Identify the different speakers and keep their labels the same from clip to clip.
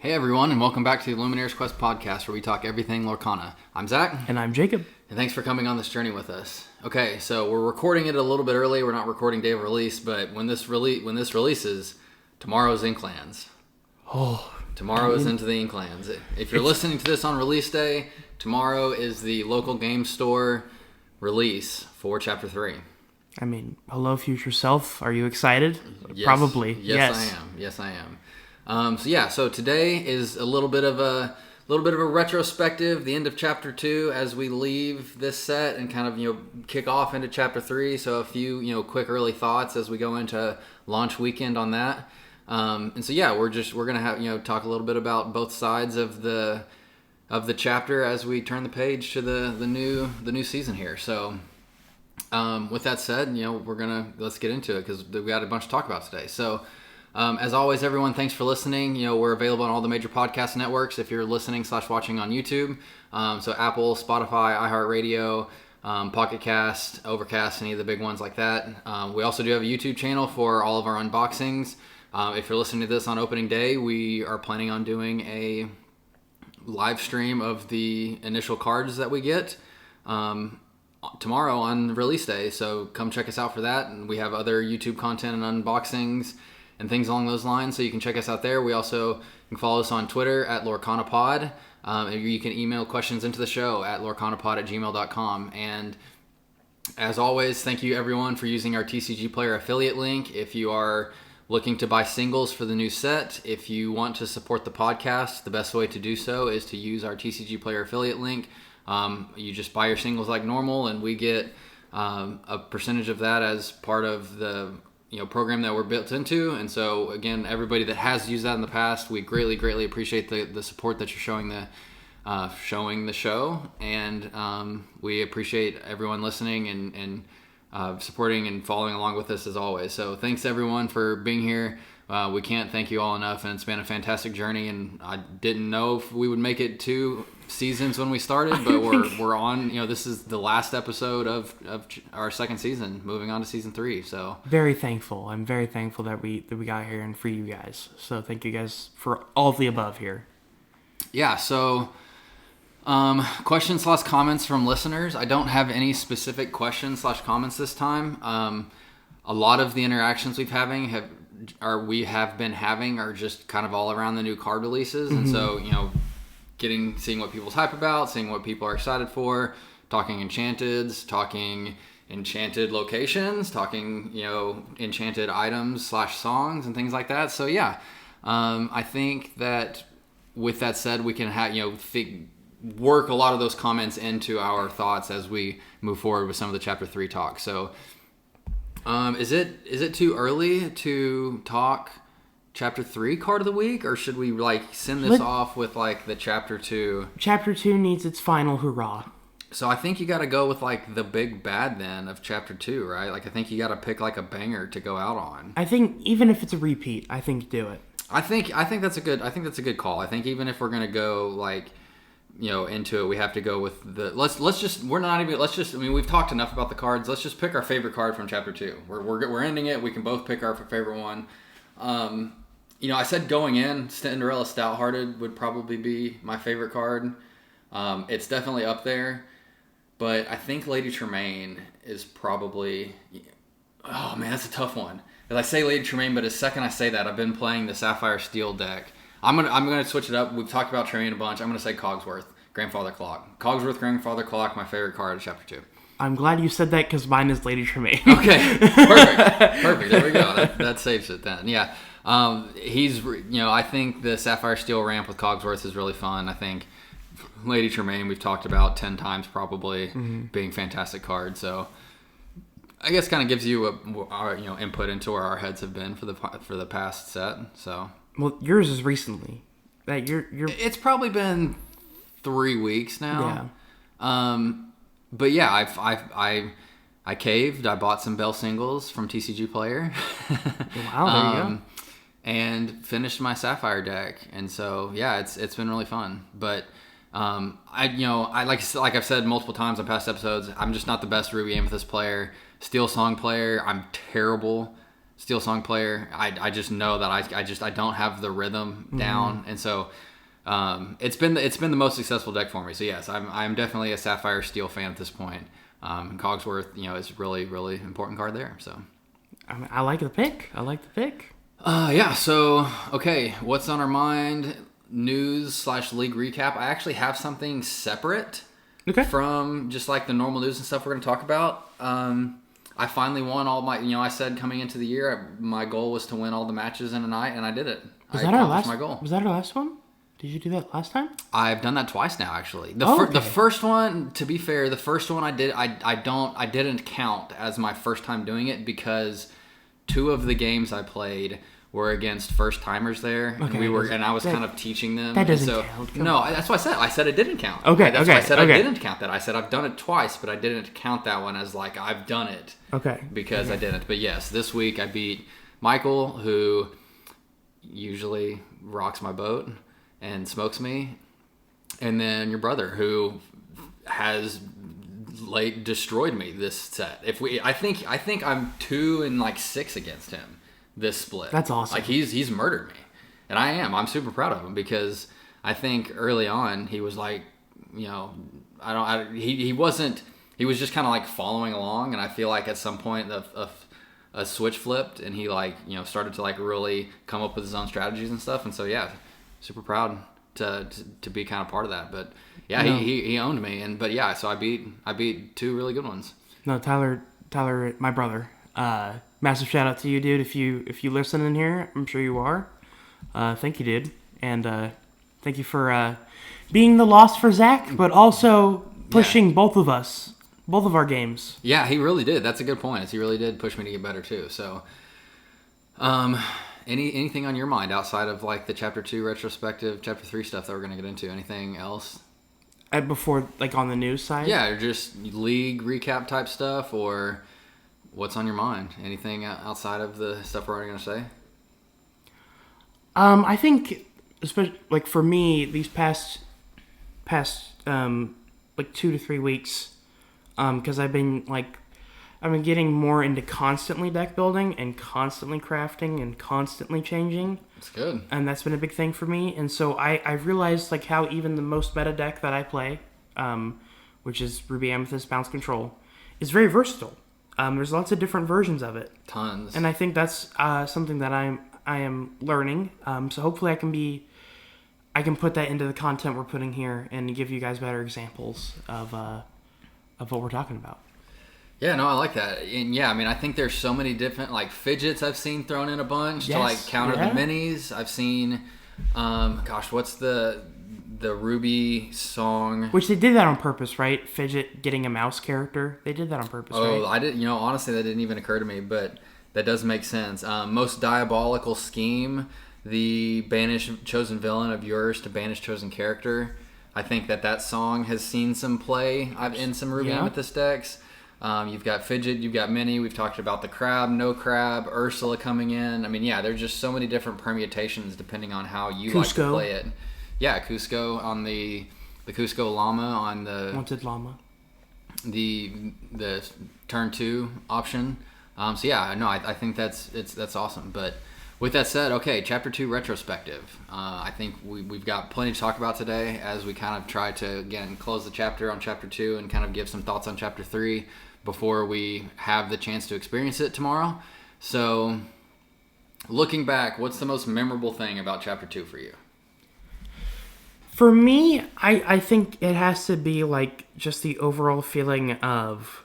Speaker 1: Hey everyone, and welcome back to the Illumineers Quest podcast, where we talk everything Lorcana. I'm Zach.
Speaker 2: And I'm Jacob.
Speaker 1: And thanks for coming on this journey with us. Okay, so we're recording it a little bit early. We're not recording day of release, but when this releases, tomorrow's Inklands. Tomorrow is into the Inklands. If you're listening to this on release day, tomorrow is the local game store release for Chapter 3.
Speaker 2: I mean, hello, future self. Are you excited?
Speaker 1: Yes.
Speaker 2: Probably.
Speaker 1: Yes, I am. Yes, I am. So today is a little bit of a retrospective, the end of Chapter 2 as we leave this set and kind of, kick off into Chapter 3. So a few, quick early thoughts as we go into launch weekend on that. We're going to have, talk a little bit about both sides of the chapter as we turn the page to the new season here. So with that said, let's get into it because we got a bunch to talk about today. So as always, everyone, thanks for listening. We're available on all the major podcast networks if you're listening / watching on YouTube. So Apple, Spotify, iHeartRadio, Pocket Cast, Overcast, any of the big ones like that. We also do have a YouTube channel for all of our unboxings. If you're listening to this on opening day, we are planning on doing a live stream of the initial cards that we get tomorrow on release day. So come check us out for that. And we have other YouTube content and unboxings and things along those lines, so you can check us out there. We also can follow us on Twitter at LorcanaPod. You can email questions into the show at lorcanapod@gmail.com. And as always, thank you everyone for using our TCG Player affiliate link. If you are looking to buy singles for the new set, if you want to support the podcast, the best way to do so is to use our TCG Player affiliate link. You just buy your singles like normal, and we get a percentage of that as part of the program that we're built into. And so again, everybody that has used that in the past, we greatly appreciate the support that you're showing the show, and we appreciate everyone listening and supporting and following along with us as always. So thanks everyone for being here. We can't thank you all enough, and it's been a fantastic journey, and I didn't know if we would make it 2 seasons when we started, but we're on, this is the last episode of our second season, moving on to season 3. So
Speaker 2: very thankful. I'm very thankful that we got here and for you guys. So thank you guys for all of the above here.
Speaker 1: Yeah, so questions / comments from listeners. I don't have any specific questions / comments this time. A lot of the interactions we have been having are just kind of all around the new card releases. And so, seeing what people's hype about, seeing what people are excited for, talking enchanteds, talking enchanted locations, talking, enchanted items / songs and things like that. So yeah, I think that with that said, we can have, work a lot of those comments into our thoughts as we move forward with some of the Chapter 3 talk. So is it too early to talk Chapter 3 card of the week, or should we send this off with the Chapter 2?
Speaker 2: Chapter 2 needs its final hurrah.
Speaker 1: So I think you got to go with the big bad then of Chapter 2, right? I think you got to pick a banger to go out on.
Speaker 2: I think even if it's a repeat, I think do it.
Speaker 1: I think that's a good call. I think even if we're gonna go into it, we have to go with the we've talked enough about the cards. Let's just pick our favorite card from Chapter 2. We're ending it. We can both pick our favorite one. I said going in, Cinderella Stouthearted would probably be my favorite card. It's definitely up there, but I think Lady Tremaine is probably. Oh man, that's a tough one. As I say Lady Tremaine, but as second I say that, I've been playing the Sapphire Steel deck. I'm gonna switch it up. We've talked about Tremaine a bunch. I'm gonna say Cogsworth, Grandfather Clock. Cogsworth, Grandfather Clock, my favorite card of Chapter 2.
Speaker 2: I'm glad you said that because mine is Lady Tremaine.
Speaker 1: Okay, perfect. There we go. That saves it then. Yeah, I think the Sapphire Steel ramp with Cogsworth is really fun. I think Lady Tremaine we've talked about 10 times probably, being fantastic card. So I guess kind of gives you our input into where our heads have been for the past set. So.
Speaker 2: Well, yours is recently.
Speaker 1: It's probably been 3 weeks now. Yeah. But yeah, I caved. I bought some Bell singles from TCG Player.
Speaker 2: Wow, there you go.
Speaker 1: And finished my Sapphire deck, and so yeah, it's been really fun. But I like I've said multiple times on past episodes, I'm just not the best Ruby Amethyst player. Steel Song player, I'm terrible Steel Song player. I just know that I don't have the rhythm down, and so it's been the most successful deck for me. So yes, I'm definitely a Sapphire Steel fan at this point. Cogsworth, is really really important card there. So
Speaker 2: I like the pick.
Speaker 1: Yeah. So okay, what's on our mind? News / league recap. I actually have something separate.
Speaker 2: Okay.
Speaker 1: From just like the normal news and stuff we're going to talk about. I finally won all my, I said coming into the year, my goal was to win all the matches in a night, and I did it.
Speaker 2: Was that my goal. Was that our last one? Did you do that last time?
Speaker 1: I've done that twice now, actually. The first one, to be fair, I didn't count as my first time doing it because 2 of the games I played were against first timers there, and I was kind of teaching them.
Speaker 2: That doesn't count.
Speaker 1: That's what I said. I said it didn't count.
Speaker 2: Okay,
Speaker 1: that's why I said I didn't count that. I said I've done it twice, but I didn't count that one as like I've done it.
Speaker 2: Okay.
Speaker 1: Because I didn't. But yes, this week I beat Michael, who usually rocks my boat and smokes me, and then your brother, who has destroyed me this set. I think I'm 2-6 against him. This split.
Speaker 2: That's awesome.
Speaker 1: Like he's murdered me, and I'm super proud of him because I think early on he was like, he wasn't. He was just kind of like following along, and I feel like at some point a switch flipped, and he started to like really come up with his own strategies and stuff. And so yeah, super proud to be kind of part of that. But yeah, he owned me, so I beat 2 really good ones.
Speaker 2: No, Tyler, my brother. Massive shout out to you, dude. If you listen in here, I'm sure you are. Thank you, dude, and thank you for being the loss for Zach, but also pushing both of our games.
Speaker 1: Yeah, he really did. That's a good point. He really did push me to get better too. So, anything on your mind outside of like the Chapter 2 retrospective, Chapter 3 stuff that we're gonna get into? Anything else?
Speaker 2: Before, like on the news side?
Speaker 1: Yeah, or just league recap type stuff, or what's on your mind? Anything outside of the stuff we're already going to say?
Speaker 2: I think, especially like for me, these past 2 to 3 weeks, because I've been getting more into constantly deck building and constantly crafting and constantly changing.
Speaker 1: That's good.
Speaker 2: And that's been a big thing for me. And so I've realized like how even the most meta deck that I play, which is Ruby Amethyst Bounce Control, is very versatile. There's lots of different versions of it.
Speaker 1: Tons.
Speaker 2: And I think that's something that I am learning. So hopefully I can put that into the content we're putting here and give you guys better examples of what we're talking about.
Speaker 1: Yeah, no, I like that. And yeah, I mean, I think there's so many different like fidgets I've seen thrown in a bunch to like counter the minis. I've seen, what's the Ruby song?
Speaker 2: Which they did that on purpose, right? Fidget getting a mouse character. They did that on purpose, right?
Speaker 1: Oh, I didn't. Honestly, that didn't even occur to me, but that does make sense. Most diabolical scheme, the banish chosen villain of yours to banish chosen character. I think that song has seen some play in some Ruby Amethyst decks. You've got Fidget, you've got Mini. We've talked about the Crab, No Crab, Ursula coming in. I mean, yeah, there's just so many different permutations depending on how you like to play it. Yeah, Cusco on the Cusco Llama on the
Speaker 2: Wanted Llama.
Speaker 1: The turn 2 option. So yeah, no, I think that's awesome. But with that said, okay, Chapter 2 retrospective. I think we've got plenty to talk about today as we kind of try to again close the chapter on Chapter 2 and kind of give some thoughts on Chapter 3 before we have the chance to experience it tomorrow. So looking back, what's the most memorable thing about Chapter 2 for you?
Speaker 2: For me, I think it has to be like just the overall feeling of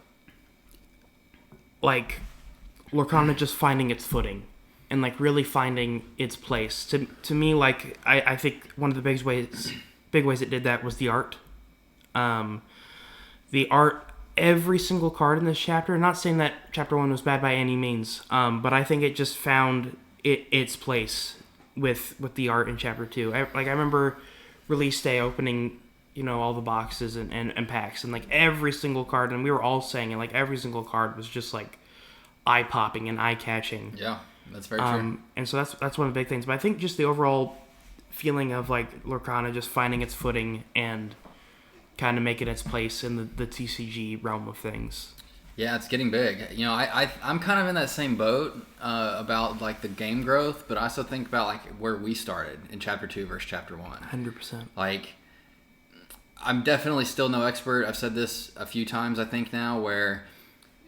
Speaker 2: like Lorcana just finding its footing and like really finding its place. To me, like I think one of the big ways it did that was the art. The art, every single card in this chapter. Not saying that Chapter 1 was bad by any means, but I think it just found its place with the art in Chapter 2. I remember release day opening, all the boxes and packs, and like every single card, and we were all saying it, like every single card was just like eye popping and eye catching.
Speaker 1: Yeah, that's very true.
Speaker 2: And so that's one of the big things. But I think just the overall feeling of like Lorcana just finding its footing and kind of making its place in the TCG realm of things.
Speaker 1: Yeah, it's getting big. You know, I'm kind of in that same boat about like the game growth, but I also think about like where we started in chapter 2 versus chapter 1.
Speaker 2: 100%.
Speaker 1: Like, I'm definitely still no expert. I've said this a few times, I think now, where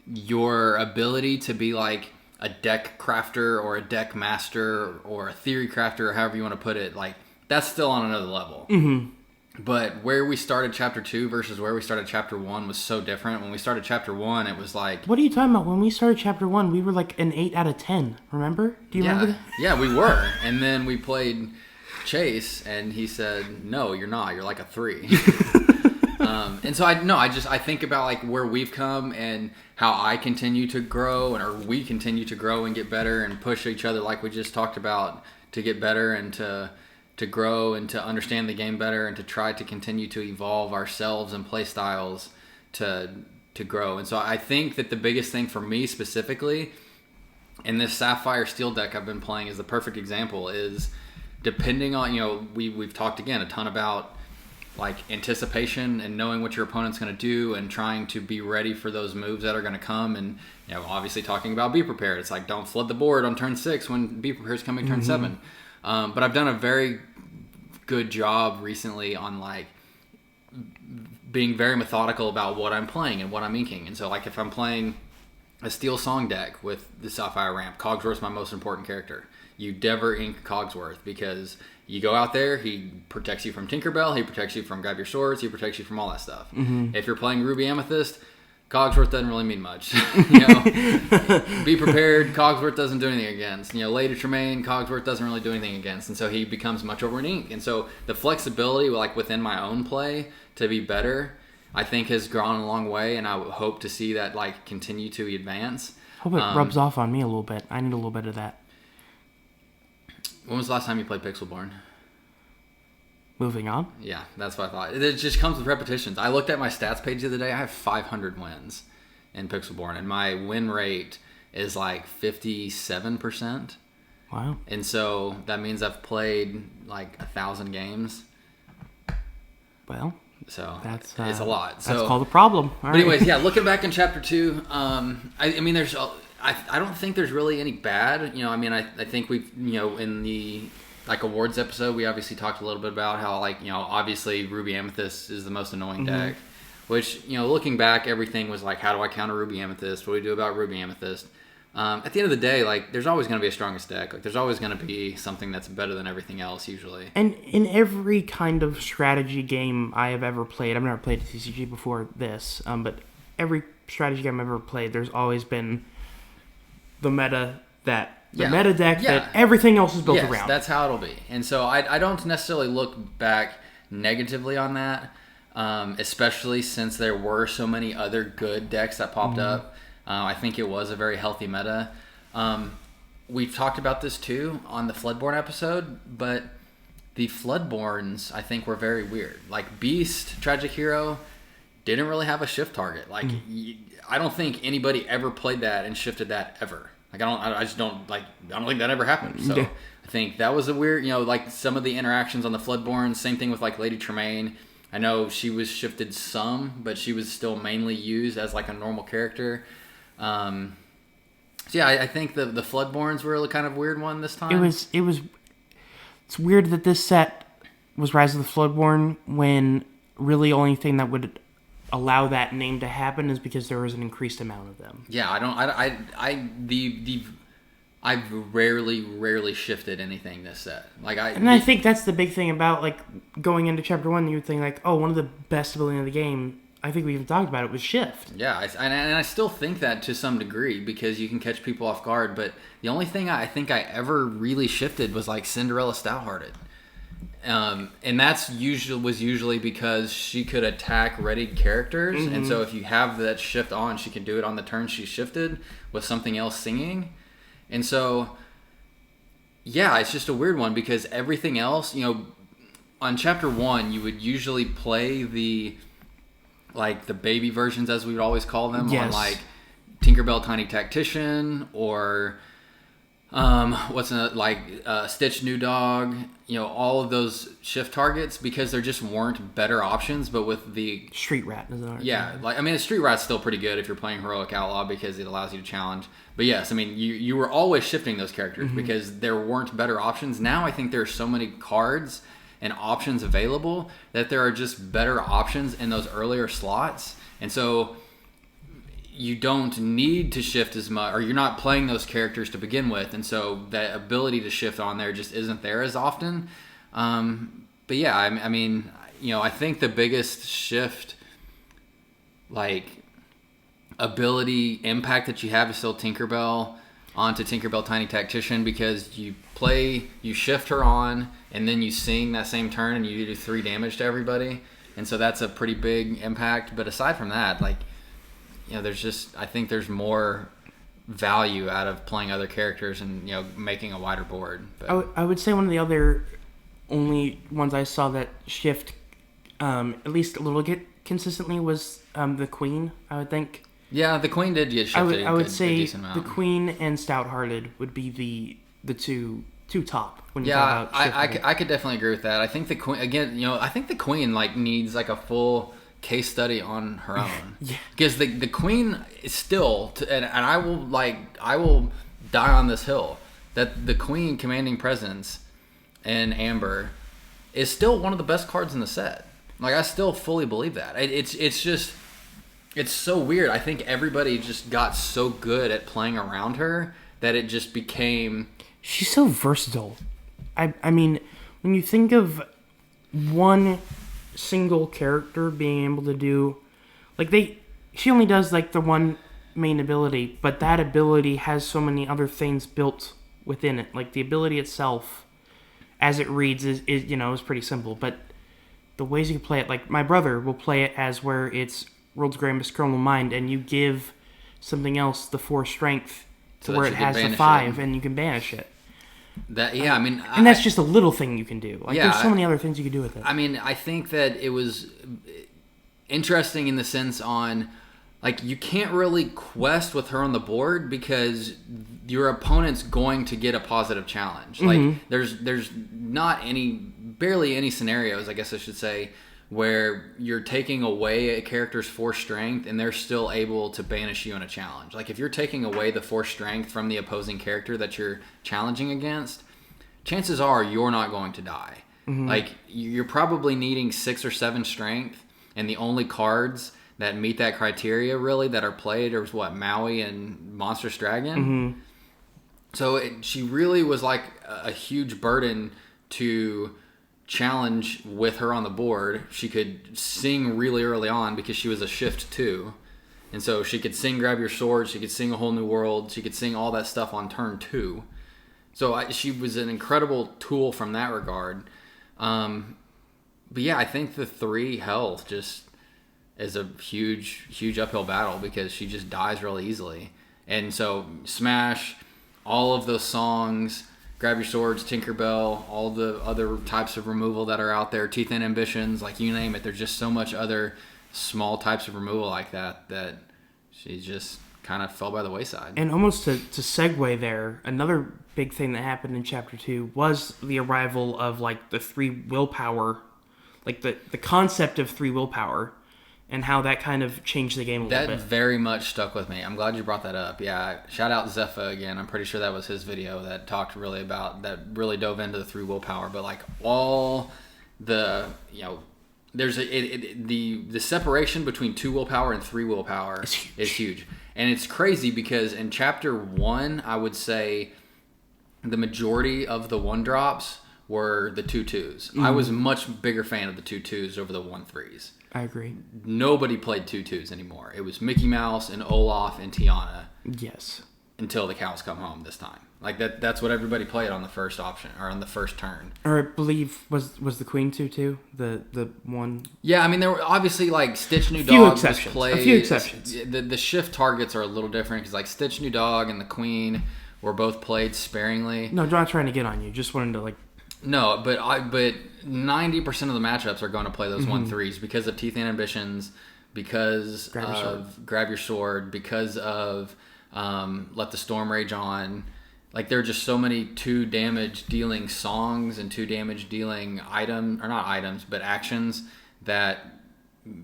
Speaker 1: your ability to be like a deck crafter or a deck master or a theory crafter or however you want to put it, like that's still on another level.
Speaker 2: Mm-hmm.
Speaker 1: But where we started chapter 2 versus where we started chapter 1 was so different. When we started chapter 1, it was like...
Speaker 2: What are you talking about? When we started chapter 1, we were like an 8 out of 10. Remember? Do you remember that?
Speaker 1: Yeah, we were. And then we played Chase, and he said, no, you're not. You're like a 3. And so I think about like where we've come and how I continue to grow, or we continue to grow and get better and push each other like we just talked about to get better and to grow and to understand the game better and to try to continue to evolve ourselves and play styles to grow. And so I think that the biggest thing for me specifically in this Sapphire Steel deck I've been playing is the perfect example is depending on, you know, we've talked again a ton about like anticipation and knowing what your opponent's going to do and trying to be ready for those moves that are going to come. And, you know, obviously talking about be prepared. It's like, don't flood the board on turn 6 when be prepared is coming turn 7. But I've done a very good job recently on like being very methodical about what I'm playing and what I'm inking. And so like if I'm playing a Steel Song deck with the Sapphire ramp, Cogsworth's my most important character. You never ink Cogsworth because you go out there, he protects you from Tinkerbell, he protects you from Grab Your Swords, he protects you from all that stuff. If you're playing Ruby Amethyst, Cogsworth doesn't really mean much. You know, be prepared, Cogsworth doesn't do anything against. You know, Lady Tremaine, Cogsworth doesn't really do anything against. And so he becomes much over in ink. And so the flexibility, like within my own play to be better, I think has gone a long way. And I hope to see that like continue to advance.
Speaker 2: Hope it rubs off on me a little bit. I need a little bit of that.
Speaker 1: When was the last time you played Pixelborn?
Speaker 2: Moving on.
Speaker 1: Yeah, that's what I thought. It just comes with repetitions. I looked at my stats page the other day. I have 500 wins in Pixelborn, and my win rate is like 57%.
Speaker 2: Wow.
Speaker 1: And so that means I've played like 1,000 games.
Speaker 2: Well,
Speaker 1: so
Speaker 2: that's
Speaker 1: it's a lot.
Speaker 2: That's called a problem. All
Speaker 1: but anyways, yeah, looking back in chapter 2, I mean, there's... I don't think there's really any bad. You know, I mean, I think we've, you know, in the like awards episode, we obviously talked a little bit about how like, you know, obviously Ruby Amethyst is the most annoying deck, which, you know, looking back, everything was like, how do I counter Ruby Amethyst? What do we do about Ruby Amethyst? At the end of the day, like, there's always going to be a strongest deck. Like, there's always going to be something that's better than everything else, usually.
Speaker 2: And in every kind of strategy game I have ever played, I've never played a TCG before this, but every strategy game I've ever played, there's always been the meta deck that everything else is built around.
Speaker 1: That's how it'll be. And so I don't necessarily look back negatively on that, especially since there were so many other good decks that popped up. I think it was a very healthy meta. We've talked about this too on the Floodborn episode, but the Floodborns I think were very weird. Like Beast, Tragic Hero, didn't really have a shift target. Like I don't think anybody ever played that and shifted that ever. Like I don't think that ever happened. So I think that was a weird, you know, like some of the interactions on the Floodborn. Same thing with like Lady Tremaine. I know she was shifted some, but she was still mainly used as like a normal character. So yeah, I think the Floodborns were a kind of weird one this time.
Speaker 2: It's weird that this set was Rise of the Floodborn when really only thing that would allow that name to happen is because there was an increased amount of them.
Speaker 1: Yeah, I've rarely shifted anything this set.
Speaker 2: I think that's the big thing about like going into chapter 1. You would think like, oh, one of the best abilities of the game. I think we even talked about it was shift.
Speaker 1: Yeah, and I still think that to some degree because you can catch people off guard. But the only thing I think I ever really shifted was like Cinderella Stouthearted. And that's usually because she could attack readied characters, and so if you have that shift on, she can do it on the turn she shifted with something else singing. And so, yeah, it's just a weird one because everything else, you know, on chapter 1, you would usually play the baby versions, as we would always call them, on like Tinkerbell Tiny Tactician or What's like Stitch, New Dog, all of those shift targets, because there just weren't better options. But with the
Speaker 2: Street Rat is another.
Speaker 1: Yeah, like, I mean, the Street Rat's still pretty good if you're playing Heroic Outlaw, because it allows you to challenge. But yes, I mean, you were always shifting those characters because there weren't better options. Now I think there are so many cards and options available that there are just better options in those earlier slots. And so you don't need to shift as much, or you're not playing those characters to begin with. And so that ability to shift on there just isn't there as often. But yeah, I mean, I think the biggest shift, like, ability impact that you have is still Tinkerbell onto Tinkerbell Tiny Tactician, because you shift her on, and then you sing that same turn, and you do 3 damage to everybody. And so that's a pretty big impact. But aside from that, like, I think there's more value out of playing other characters and, making a wider board. But
Speaker 2: I would say one of the other only ones I saw that shift at least a little bit consistently was the Queen, I would think.
Speaker 1: Yeah, the Queen did get shifted.
Speaker 2: I would say
Speaker 1: a decent amount.
Speaker 2: The Queen and Stout-Hearted would be the two top when you
Speaker 1: talk
Speaker 2: about shifting.
Speaker 1: I could definitely agree with that. I think the Queen, again, I think the Queen like needs like a full case study on her own.
Speaker 2: Yeah.
Speaker 1: Because the Queen is still, and I will die on this hill, that the Queen commanding presence in Amber is still one of the best cards in the set. Like, I still fully believe that. It's so weird. I think everybody just got so good at playing around her that it just became...
Speaker 2: She's so versatile. I mean, when you think of one single character being able to do... Like, she only does, like, the one main ability, but that ability has so many other things built within it. Like, the ability itself, as it reads, is pretty simple, but the ways you play it... Like, my brother will play it as where it's World's Grandest Criminal Mind, and you give something else the 4 strength to where it has the 5, and you can banish it. And that's just a little thing you can do. Like, there's so many other things you can do with it.
Speaker 1: I mean, I think that it was interesting in the sense on, like, you can't really quest with her on the board because your opponent's going to get a positive challenge. Like, there's not barely any scenarios, I guess I should say, where you're taking away a character's 4 strength and they're still able to banish you in a challenge. Like, if you're taking away the 4 strength from the opposing character that you're challenging against, chances are you're not going to die. Like, you're probably needing 6 or 7 strength, and the only cards that meet that criteria really that are played are Maui and Monstrous Dragon. So she really was like a huge burden to challenge with her on the board. She could sing really early on because she was a shift 2, and so she could sing Grab Your Sword, she could sing A Whole New World, she could sing all that stuff on turn 2. So she was an incredible tool from that regard. But yeah, I think the 3 health just is a huge uphill battle because she just dies really easily. And so Smash, all of those songs, Grab Your Swords, Tinkerbell, all the other types of removal that are out there, Teeth and Ambitions, like, you name it. There's just so much other small types of removal like that she just kind of fell by the wayside.
Speaker 2: And almost to segue there, another big thing that happened in Chapter 2 was the arrival of, like, the 3 willpower, like the concept of 3 willpower, and how that kind of changed the game a little bit.
Speaker 1: That very much stuck with me. I'm glad you brought that up. Yeah, shout out Zepha again. I'm pretty sure that was his video that talked really about, that really dove into the 3 willpower. But, like, all the, there's the separation between 2 willpower and 3 willpower is huge. And it's crazy because in Chapter 1, I would say the majority of the 1-drops were the 2/2s. I was a much bigger fan of the 2/2s over the 1/3s.
Speaker 2: I agree.
Speaker 1: Nobody played 2/2s anymore. It was Mickey Mouse and Olaf and Tiana.
Speaker 2: Yes.
Speaker 1: Until the cows come home this time. Like, that's what everybody played on the first option, or on the first turn.
Speaker 2: Or I believe, was the Queen 2/2? The one...
Speaker 1: Yeah, I mean, there were obviously, like, Stitch New Dog was played.
Speaker 2: A few exceptions.
Speaker 1: The shift targets are a little different, because, like, Stitch New Dog and the Queen were both played sparingly.
Speaker 2: No, I'm not trying to get on you. Just wanted to, like...
Speaker 1: No, but 90% of the matchups are going to play those 1/3s because of Teeth and Ambitions, because of Grab Your Sword, because of Let the Storm Rage On. like there are just so many 2 damage dealing songs and 2 damage dealing not items, but actions that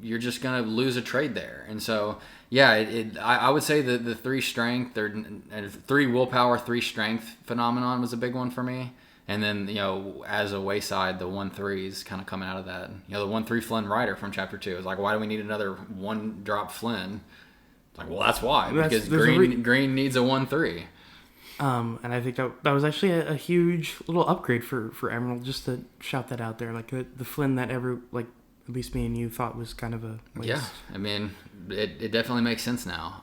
Speaker 1: you're just gonna lose a trade there. And so I would say that the 3 strength or 3 willpower, 3 strength phenomenon was a big one for me. And then, as a wayside, the 1/3s kind of coming out of that. The 1/3 Flynn Rider from Chapter 2 is like, why do we need another 1-drop Flynn? It's like, well, that's why. Because green needs a 1/3.
Speaker 2: And I think that was actually a huge little upgrade for Emerald, just to shout that out there. Like the Flynn that at least me and you thought was kind of a waste.
Speaker 1: Yeah, I mean, it definitely makes sense now.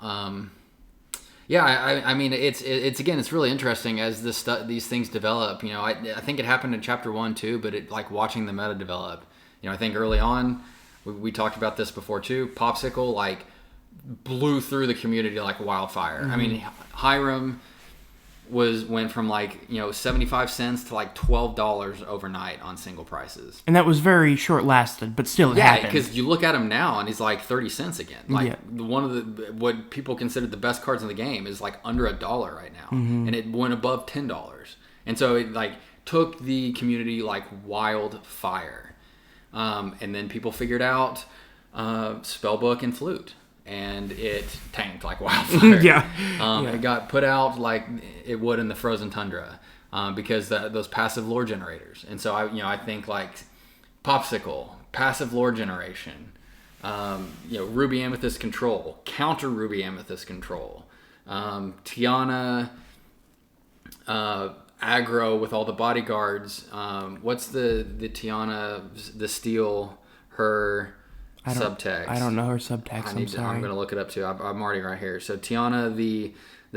Speaker 1: I mean, it's again, it's really interesting as these things develop. I think it happened in Chapter 1 too, but watching the meta develop. I think early on, we talked about this before too. Popsicle blew through the community like wildfire. Mm-hmm. I mean, Hiram went from 75 cents to $12 overnight on single prices,
Speaker 2: and that was very short lasted, but still it happened.
Speaker 1: Because you look at him now and he's 30 cents again. One of what people consider the best cards in the game is under $1 right now, mm-hmm. and it went above $10, and so it took the community wildfire, and then people figured out Spellbook and Flute. And it tanked like wildfire. It got put out like it would in the frozen tundra because those passive lore generators. And so I think Popsicle, passive lore generation, Ruby Amethyst control, counter Ruby Amethyst control, Tiana aggro with all the bodyguards. What's the Tiana, the steal her subtext?
Speaker 2: I don't know her subtext.
Speaker 1: I'm going to look it up too. I'm already right here. So Tiana, the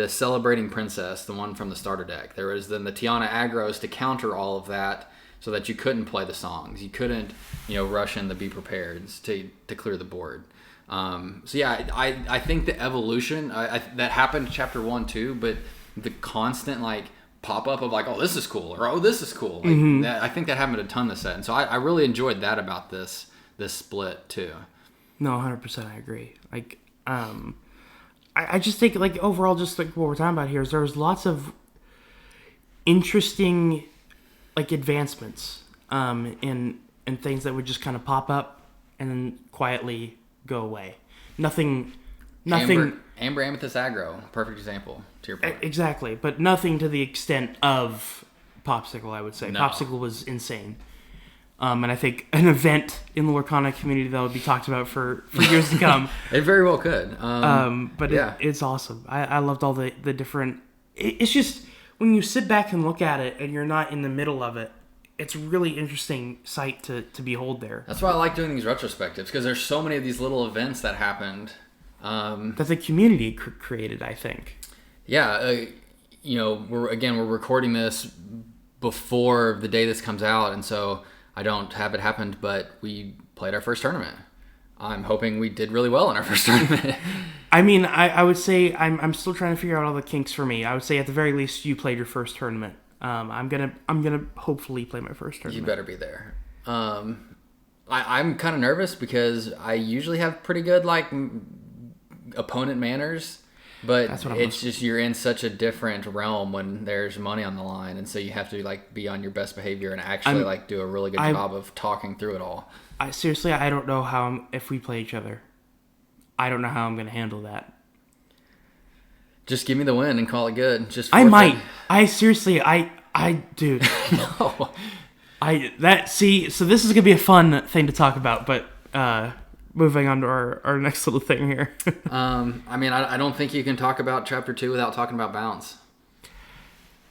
Speaker 1: celebrating princess, the one from the starter deck. There was then the Tiana aggros to counter all of that, so that you couldn't play the songs. You couldn't, rush in the be prepareds to clear the board. I think the evolution that happened in Chapter 1 too, but the constant pop up of oh, this is cool, or oh, this is cool.
Speaker 2: Mm-hmm.
Speaker 1: I think that happened a ton this set, and so I really enjoyed that about this split too.
Speaker 2: No, 100%, I agree. I just think overall, just what we're talking about here is there's lots of interesting advancements in things that would just kind of pop up and then quietly go away. Nothing.
Speaker 1: Amber Amethyst aggro, perfect example to your point.
Speaker 2: Exactly, but nothing to the extent of Popsicle. I would say Popsicle was insane. And I think an event in the Lorcana community that would be talked about for years to come.
Speaker 1: It very well could.
Speaker 2: It's awesome. I loved all the different... It's just, when you sit back and look at it and you're not in the middle of it, it's a really interesting sight to behold there.
Speaker 1: That's why I like doing these retrospectives, because there's so many of these little events that happened.
Speaker 2: That the community created, I think.
Speaker 1: Yeah. We're recording this before the day this comes out, and so... I don't have it happened, but we played our first tournament. I'm hoping we did really well in our first tournament.
Speaker 2: I mean, I would say I'm still trying to figure out all the kinks for me. I would say at the very least you played your first tournament. I'm gonna hopefully play my first tournament.
Speaker 1: You better be there. I'm kind of nervous because I usually have pretty good opponent manners. But it's just you're in such a different realm when there's money on the line, and so you have to be on your best behavior and actually do a really good job of talking through it all.
Speaker 2: I don't know if we play each other. I don't know how I'm going to handle that.
Speaker 1: Just give me the win and call it good. Just
Speaker 2: I might. Dude.
Speaker 1: No.
Speaker 2: So this is going to be a fun thing to talk about, but moving on to our next little thing here.
Speaker 1: I don't think you can talk about Chapter 2 without talking about Bounce.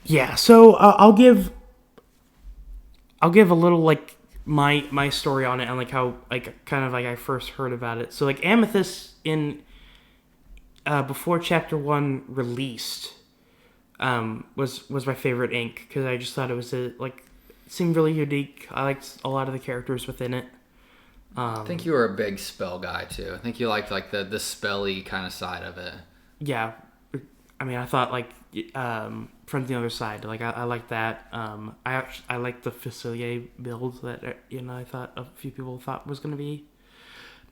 Speaker 2: Yeah, so I'll give a little my story on it and how I first heard about it. So Amethyst in before Chapter 1 released was my favorite ink, because I just thought it was it seemed really unique. I liked a lot of the characters within it.
Speaker 1: I think you were a big spell guy too. I think you liked the spelly kind of side of it.
Speaker 2: Yeah, I mean, I thought from the other side, I like that. I like the Facilier build that I thought a few people thought was going to be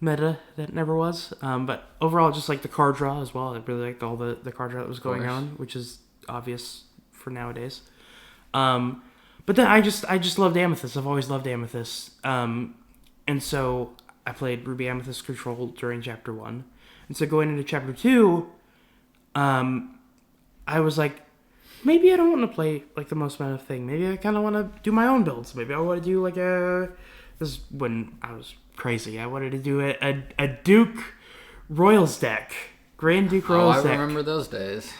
Speaker 2: meta that never was. But overall, just the card draw as well. I really liked all the card draw that was going on, which is obvious for nowadays. But then I just loved Amethyst. I've always loved Amethyst. And so I played Ruby Amethyst Control during Chapter 1. And so going into Chapter 2, I was like, maybe I don't want to play like the most meta thing. Maybe I kind of want to do my own builds. Maybe I want to do like this is when I was crazy. I wanted to do a Duke Royals deck. Grand Duke Royals deck.
Speaker 1: I remember those days.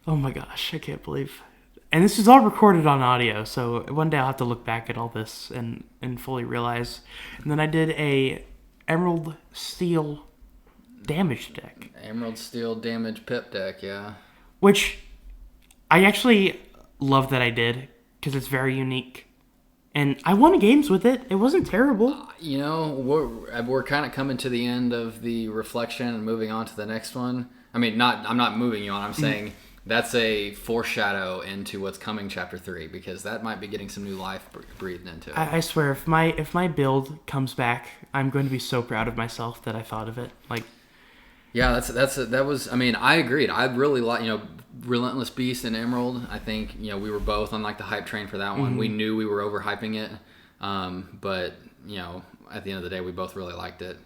Speaker 2: Oh my gosh, I can't believe. And this is all recorded on audio, so one day I'll have to look back at all this and fully realize. And then I did a Emerald Steel damage deck.
Speaker 1: Emerald Steel damage pip deck, yeah.
Speaker 2: Which I actually love that I did, because it's very unique. And I won games with it. It wasn't terrible.
Speaker 1: We're kind of coming to the end of the reflection and moving on to the next one. I mean, I'm not moving you on. I'm saying that's a foreshadow into what's coming Chapter 3, because that might be getting some new life breathed into it.
Speaker 2: I swear, if my build comes back, I'm going to be so proud of myself that I thought of it. Like,
Speaker 1: yeah, that was. I mean, I agreed. I really like Relentless Beast and Emerald. I think we were both on like the hype train for that one. Mm-hmm. We knew we were overhyping it, but at the end of the day, we both really liked it.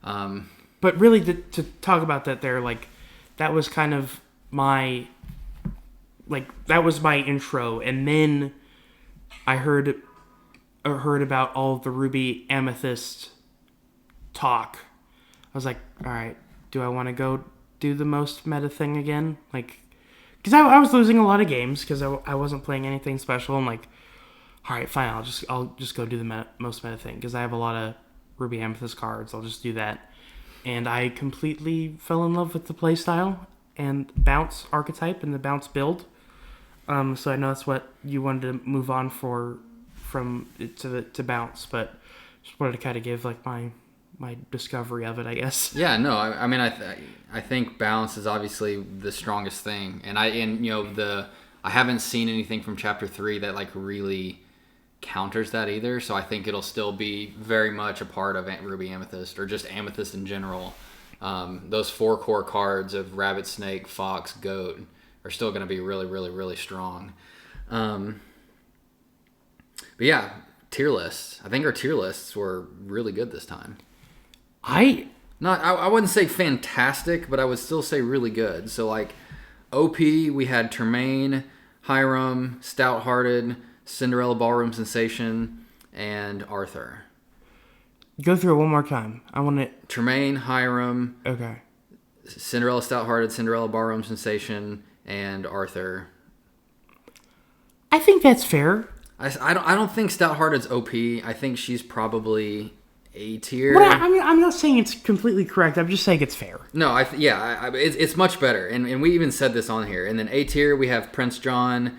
Speaker 2: But really, to talk about that, that was kind of my that was my intro, and then I heard about all of the Ruby Amethyst talk. I was like, all right, do I want to go do the most meta thing again? Like, because I was losing a lot of games because I wasn't playing anything special. I'm like, all right, fine, I'll just go do the most meta thing because I have a lot of Ruby Amethyst cards. I'll just do that. And I completely fell in love with the playstyle and bounce archetype and the bounce build. So I know that's what you wanted to move on from to bounce, but just wanted to kind of give like my discovery of it, I guess.
Speaker 1: Yeah, no, I mean, I think bounce is obviously the strongest thing, and I haven't seen anything from Chapter 3 that like really counters that either. So I think it'll still be very much a part of Ruby Amethyst, or just Amethyst in general. Those 4 core cards of Rabbit, Snake, Fox, Goat are still going to be really, really, really strong. But yeah, tier lists. I think our tier lists were really good this time. I wouldn't say fantastic, but I would still say really good. So like OP, we had Tremaine, Hiram, Stout-Hearted, Cinderella Ballroom Sensation, and Arthur.
Speaker 2: Go through it one more time. I want to...
Speaker 1: Tremaine, Hiram.
Speaker 2: Okay.
Speaker 1: Cinderella Stout-Hearted, Cinderella Ballroom Sensation, and Arthur.
Speaker 2: I think that's fair.
Speaker 1: I don't think Stout-Hearted's OP. I think she's probably A tier.
Speaker 2: Well, I mean, I'm not saying it's completely correct. I'm just saying it's fair.
Speaker 1: No, it's much better. And we even said this on here. And then A tier, we have Prince John,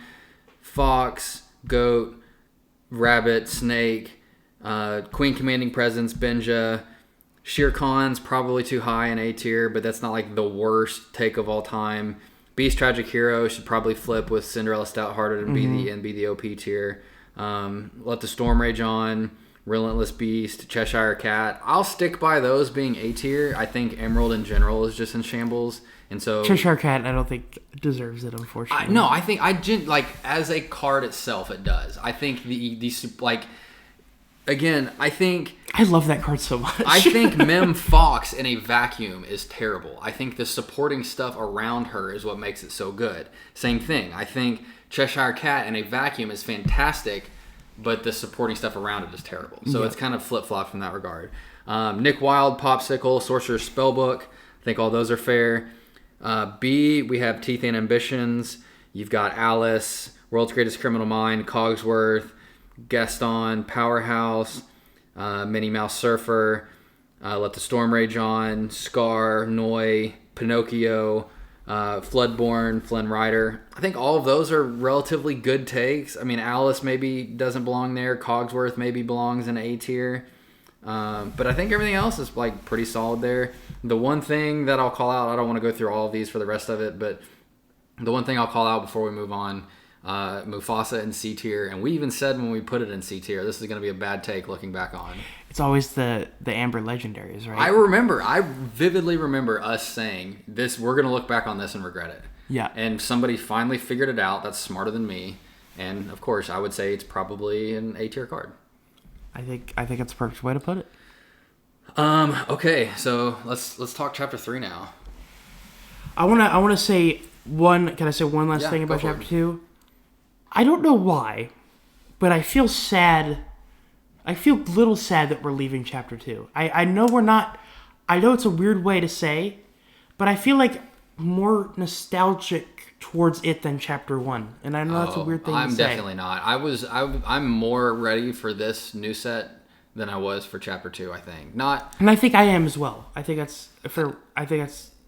Speaker 1: Fox, Goat, Rabbit, Snake, Queen Commanding Presence, Benja. Shere Khan's probably too high in A tier, but that's not like the worst take of all time. Beast Tragic Hero should probably flip with Cinderella Stout-Hearted and be the OP tier. Let the Storm Rage On, Relentless Beast, Cheshire Cat. I'll stick by those being A tier. I think Emerald in general is just in shambles, and so
Speaker 2: Cheshire Cat I don't think deserves it, unfortunately.
Speaker 1: I think as a card itself it does. I think I
Speaker 2: love that card so much.
Speaker 1: I think Mem Fox in a vacuum is terrible. I think the supporting stuff around her is what makes it so good. Same thing. I think Cheshire Cat in a vacuum is fantastic, but the supporting stuff around it is terrible. So It's kind of flip-flop from that regard. Nick Wilde, Popsicle, Sorcerer's Spellbook. I think all those are fair. B, we have Teeth and Ambitions. You've got Alice, World's Greatest Criminal Mind, Cogsworth, Gaston, Powerhouse, Minnie Mouse Surfer, Let the Storm Rage On, Scar, Noi, Pinocchio, Floodborn, Flynn Rider. I think all of those are relatively good takes. I mean, Alice maybe doesn't belong there. Cogsworth maybe belongs in A tier. But I think everything else is like pretty solid there. The one thing that I'll call out, I don't want to go through all of these for the rest of it, but the one thing I'll call out before we move on, Mufasa in C tier, and we even said when we put it in C tier, this is going to be a bad take looking back on.
Speaker 2: It's always the Amber Legendaries, right?
Speaker 1: I vividly remember us saying this. We're going to look back on this and regret it.
Speaker 2: Yeah.
Speaker 1: And somebody finally figured it out that's smarter than me. And, of course, I would say it's probably an A-tier card.
Speaker 2: I think that's the perfect way to put it.
Speaker 1: Okay, so let's talk Chapter 3 now.
Speaker 2: I wanna say one. Can I say one last thing about Chapter 2? I don't know why, but I feel sad. I feel a little sad that we're leaving Chapter 2. I know we're not. I know it's a weird way to say, but I feel like more nostalgic towards it than Chapter 1. And I know that's a weird thing to say.
Speaker 1: I'm definitely not. I'm more ready for this new set than I was for Chapter 2, I think.
Speaker 2: And I think I am as well. I think that's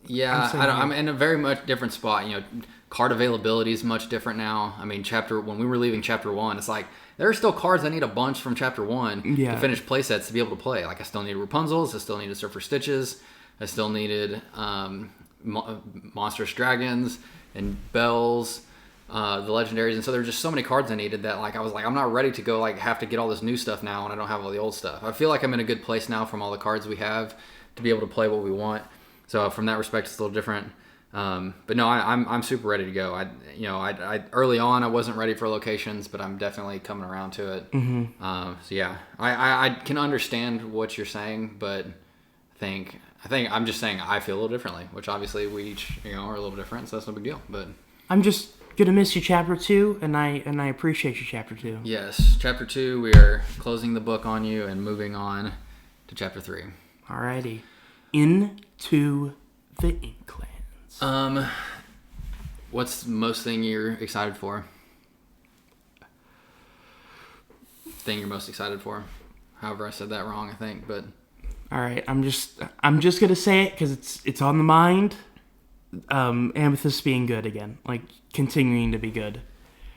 Speaker 1: yeah, I'm in a very much different spot. Card availability is much different now. I mean, when we were leaving Chapter 1, it's like there are still cards I need a bunch from Chapter 1 to finish playsets to be able to play. Like I still needed Rapunzel's, I still needed Surfer Stitches, I still needed Monstrous Dragons and Bells, the Legendaries, and so there were just so many cards I needed that I was like, I'm not ready to go have to get all this new stuff now when I don't have all the old stuff. I feel like I'm in a good place now from all the cards we have to be able to play what we want. So from that respect, it's a little different. But no, I'm super ready to go. I early on I wasn't ready for locations, but I'm definitely coming around to it.
Speaker 2: Mm-hmm.
Speaker 1: So yeah, I can understand what you're saying, but I think I'm just saying I feel a little differently, which obviously we each are a little different, so that's no big deal. But
Speaker 2: I'm just gonna miss you, Chapter 2, and I appreciate you, Chapter 2.
Speaker 1: Yes, Chapter 2. We are closing the book on you and moving on to Chapter 3.
Speaker 2: Alrighty, into the Inklands.
Speaker 1: What's the most thing you're excited for? Thing you're most excited for? However, I said that wrong, I think, but.
Speaker 2: All right, I'm just gonna say it because it's on the mind. Amethyst being good again, continuing to be good.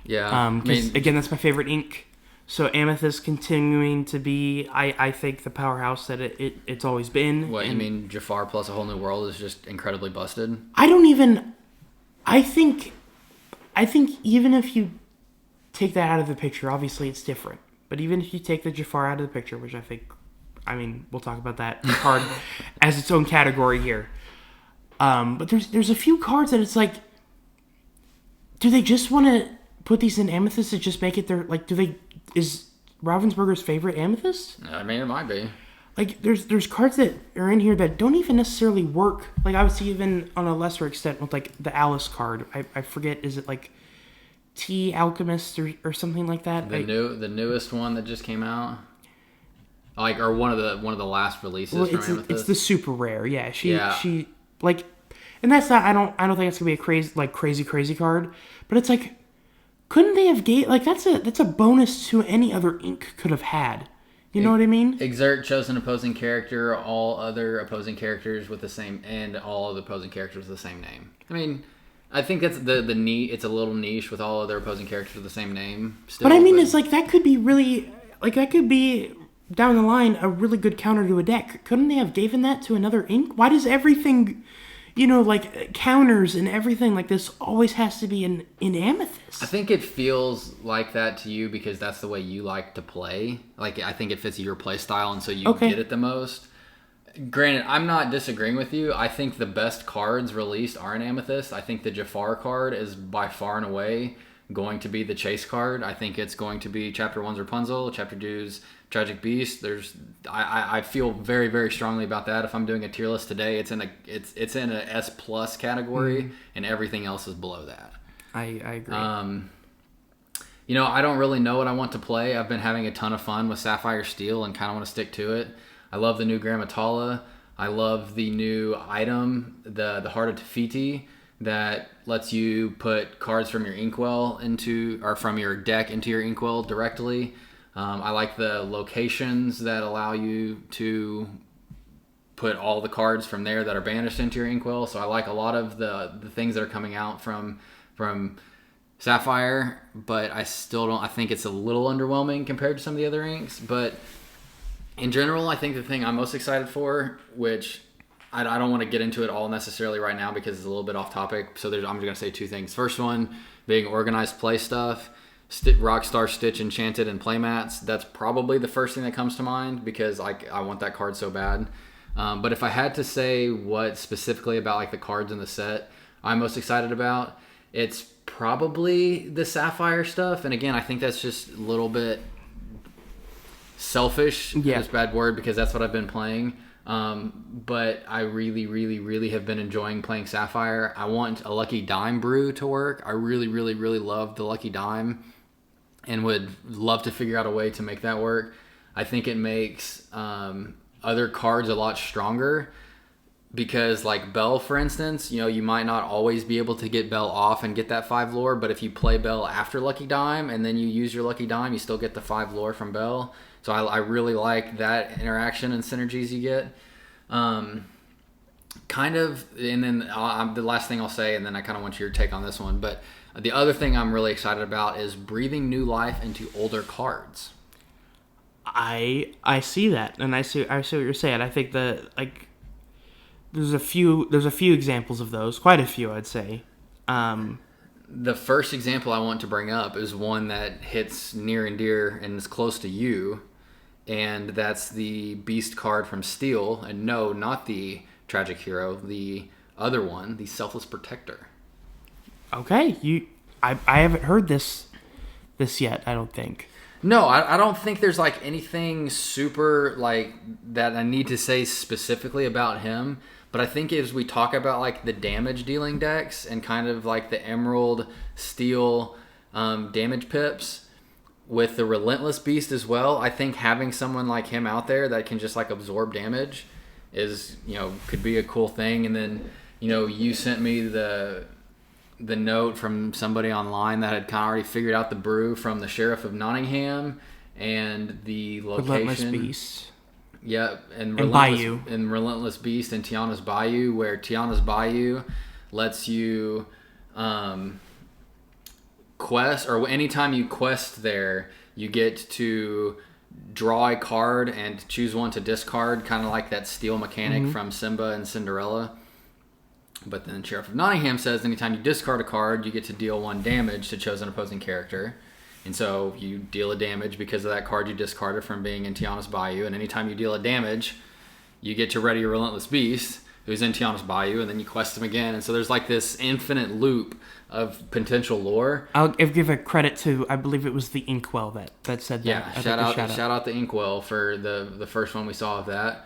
Speaker 1: Yeah.
Speaker 2: Again, that's my favorite ink. So Amethyst continuing to be, I think, the powerhouse that it's always been.
Speaker 1: What, you mean Jafar plus A Whole New World is just incredibly busted?
Speaker 2: I think even if you take that out of the picture, obviously it's different. But even if you take the Jafar out of the picture, which we'll talk about that card as its own category here. But there's a few cards that it's like, do they just want to put these in Amethyst to just make it their, is Ravensburger's favorite Amethyst?
Speaker 1: I mean, it might be.
Speaker 2: There's cards that are in here that don't even necessarily work. I would see even on a lesser extent with the Alice card. I forget, is it Tea Alchemist or something like that?
Speaker 1: The newest one that just came out? Or one of the last releases from Amethyst?
Speaker 2: It's the super rare, yeah. She and that's not, I don't think it's gonna be a crazy card, but it's couldn't they have that's a bonus to any other ink could have had. You know what I mean? Exert
Speaker 1: chosen opposing character, all other opposing characters with the same, and all the opposing characters with the same name. I mean, I think that's the it's a little niche with all other opposing characters with the same name. Still,
Speaker 2: it's that could be really, that could be down the line a really good counter to a deck. Couldn't they have given that to another ink? Why does everything, counters and everything like this always has to be in Amethyst?
Speaker 1: I think it feels like that to you because that's the way you like to play. I think it fits your play style, and so you get it the most. Granted, I'm not disagreeing with you. I think the best cards released are in Amethyst. I think the Jafar card is by far and away going to be the chase card. I think it's going to be Chapter 1's Rapunzel, Chapter 2's Tragic Beast. I feel very, very strongly about that. If I'm doing a tier list today, it's in a S plus category, and everything else is below that.
Speaker 2: I agree.
Speaker 1: I don't really know what I want to play. I've been having a ton of fun with Sapphire Steel and kind of want to stick to it. I love the new Grammatala. I love the new item, the Heart of Tefiti, that lets you put cards from your inkwell from your deck into your inkwell directly. I like the locations that allow you to put all the cards from there that are banished into your inkwell. So I like a lot of the things that are coming out from Sapphire, but I think it's a little underwhelming compared to some of the other inks. But in general, I think the thing I'm most excited for, which I don't want to get into it all necessarily right now because it's a little bit off topic. So I'm just going to say two things. First one, being organized play stuff. Rockstar Stitch Enchanted and Playmats. That's probably the first thing that comes to mind because I want that card so bad. But if I had to say what specifically about the cards in the set I'm most excited about. It's probably the Sapphire stuff, and again, I think that's just a little bit selfish.
Speaker 2: Yeah.
Speaker 1: It's a bad word because that's what I've been playing. But I really, really, really have been enjoying playing Sapphire. I want a Lucky Dime brew to work. I really, really, really love the Lucky Dime and would love to figure out a way to make that work. I think it makes other cards a lot stronger because, like Bell, for instance, you might not always be able to get Bell off and get that 5 lore, but if you play Bell after Lucky Dime and then you use your Lucky Dime, you still get the 5 lore from Bell. So I really like that interaction and synergies you get. And then the last thing I'll say, and then I kind of want your take on this one, but the other thing I'm really excited about is breathing new life into older cards.
Speaker 2: I see that, and I see what you're saying. I think there's a few examples of those, quite a few, I'd say.
Speaker 1: The first example I want to bring up is one that hits near and dear and is close to you, and that's the Beast card from Steel. And no, not the Tragic Hero, the other one, the Selfless Protector.
Speaker 2: Okay, I haven't heard this yet, I don't think.
Speaker 1: No, I don't think there's like anything super like that I need to say specifically about him. But I think as we talk about like the damage dealing decks and kind of like the Emerald Steel damage pips with the Relentless Beast as well, I think having someone like him out there that can just like absorb damage is, could be a cool thing. And then, you sent me the note from somebody online that had kind of already figured out the brew from the Sheriff of Nottingham and the location.
Speaker 2: Relentless Beast.
Speaker 1: Yep, and
Speaker 2: Bayou.
Speaker 1: And Relentless Beast and Tiana's Bayou, where Tiana's Bayou lets you quest, or anytime you quest there, you get to draw a card and choose one to discard, kind of like that steel mechanic from Simba and Cinderella. But then Sheriff of Nottingham says anytime you discard a card, you get to deal 1 damage to chosen opposing character. And so you deal a damage because of that card you discarded from being in Tiana's Bayou. And anytime you deal a damage, you get to ready your Relentless Beast, who's in Tiana's Bayou, and then you quest him again. And so there's like this infinite loop of potential lore.
Speaker 2: I'll give a credit to, I believe it was the Inkwell that said that.
Speaker 1: Yeah, shout out to Inkwell for the first one we saw of that.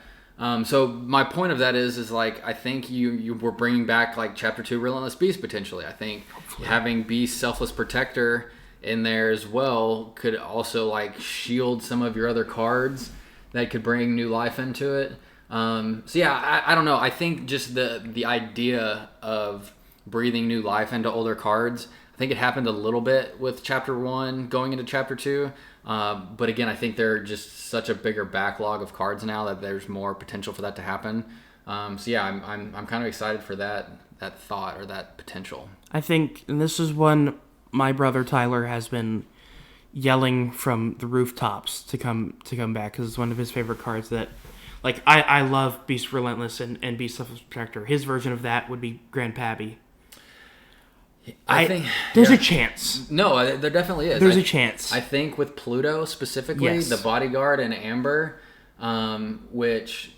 Speaker 1: So my point of that is like, I think you were bringing back like Chapter 2 Relentless Beast potentially. I think having Beast Selfless Protector in there as well could also like shield some of your other cards that could bring new life into it. So yeah, I don't know. I think just the idea of breathing new life into older cards, I think it happened a little bit with Chapter 1 going into Chapter 2. But again, I think they're just such a bigger backlog of cards now that there's more potential for that to happen. So yeah, I'm kind of excited for that thought or that potential.
Speaker 2: I think, and this is one my brother Tyler has been yelling from the rooftops to come back because it's one of his favorite cards. That, like, I love Beast Relentless and Beast Selfless Protector. His version of that would be Grand Pabby. I think there's a chance.
Speaker 1: No, there definitely is.
Speaker 2: There's a chance.
Speaker 1: I think with Pluto specifically, the Bodyguard and Amber, which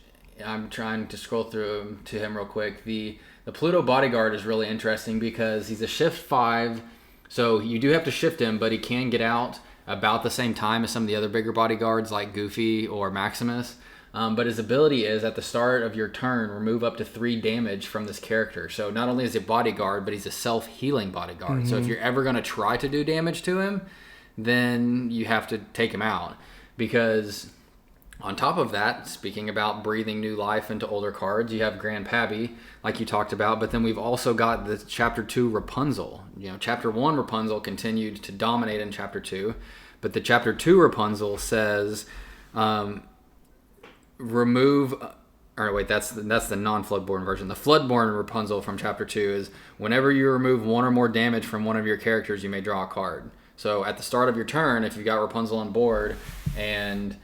Speaker 1: I'm trying to scroll through to him real quick. The Pluto Bodyguard is really interesting because he's a shift 5, so you do have to shift him, but he can get out about the same time as some of the other bigger bodyguards like Goofy or Maximus. But his ability is at the start of your turn, remove up to 3 damage from this character. So not only is he a bodyguard, but he's a self-healing bodyguard. Mm-hmm. So if you're ever going to try to do damage to him, then you have to take him out. Because on top of that, speaking about breathing new life into older cards, you have Grand Pabby, like you talked about. But then we've also got the Chapter 2 Rapunzel. Chapter 1 Rapunzel continued to dominate in Chapter 2. But the Chapter 2 Rapunzel says... remove, or wait, that's the non-floodborn version. The floodborn Rapunzel from Chapter 2 is whenever you remove 1 or more damage from one of your characters, you may draw a card. So at the start of your turn, if you've got Rapunzel on board and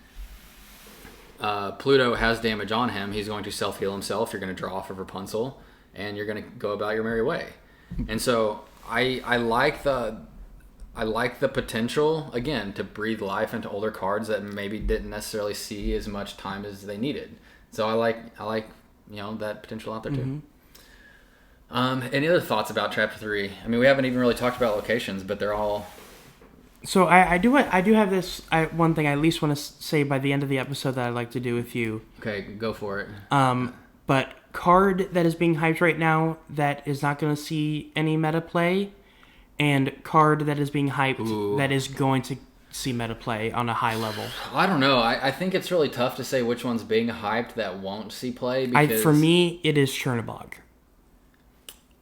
Speaker 1: Pluto has damage on him, he's going to self-heal himself. You're going to draw off of Rapunzel, and you're going to go about your merry way. And so I like the potential, again, to breathe life into older cards that maybe didn't necessarily see as much time as they needed. So I like that potential out there too. Any other thoughts about Chapter 3? I mean, we haven't even really talked about locations, but they're all...
Speaker 2: So I do have this one thing I at least want to say by the end of the episode that I'd like to do with you.
Speaker 1: Okay, go for it.
Speaker 2: But card that is being hyped right now that is not going to see any meta play, and card that is being hyped that is going to see meta play on a high level.
Speaker 1: I don't know. I think it's really tough to say which one's being hyped that won't see play. Because
Speaker 2: for me, it is Chernobog.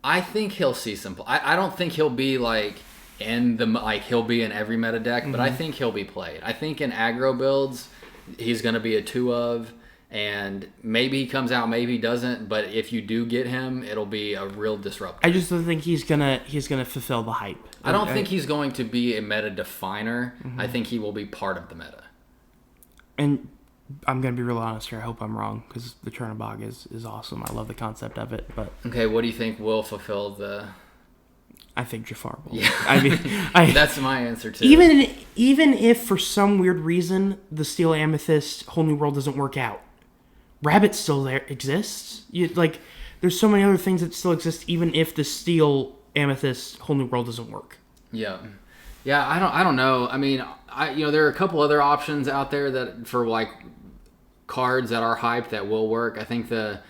Speaker 1: I think he'll see some play. I don't think he'll be like he'll be in every meta deck, but I think he'll be played. I think in aggro builds, he's going to be a 2 of. And maybe he comes out, maybe he doesn't. But if you do get him, it'll be a real disruptor.
Speaker 2: I just don't think he's gonna fulfill the hype.
Speaker 1: I don't think he's going to be a meta definer. I think he will be part of the meta.
Speaker 2: And I'm gonna be real honest here. I hope I'm wrong because the Chernobog is awesome. I love the concept of it. But
Speaker 1: okay, what do you think will fulfill the?
Speaker 2: I think Jafar will.
Speaker 1: Yeah,
Speaker 2: I mean,
Speaker 1: that's my answer too.
Speaker 2: Even if for some weird reason the Steel Amethyst Whole New World doesn't work out. Rabbit still exists. There's so many other things that still exist, even if the Steel Amethyst Whole New World doesn't work.
Speaker 1: Yeah. I don't know. I mean, there are a couple other options out there that for like cards that are hyped that will work. I think the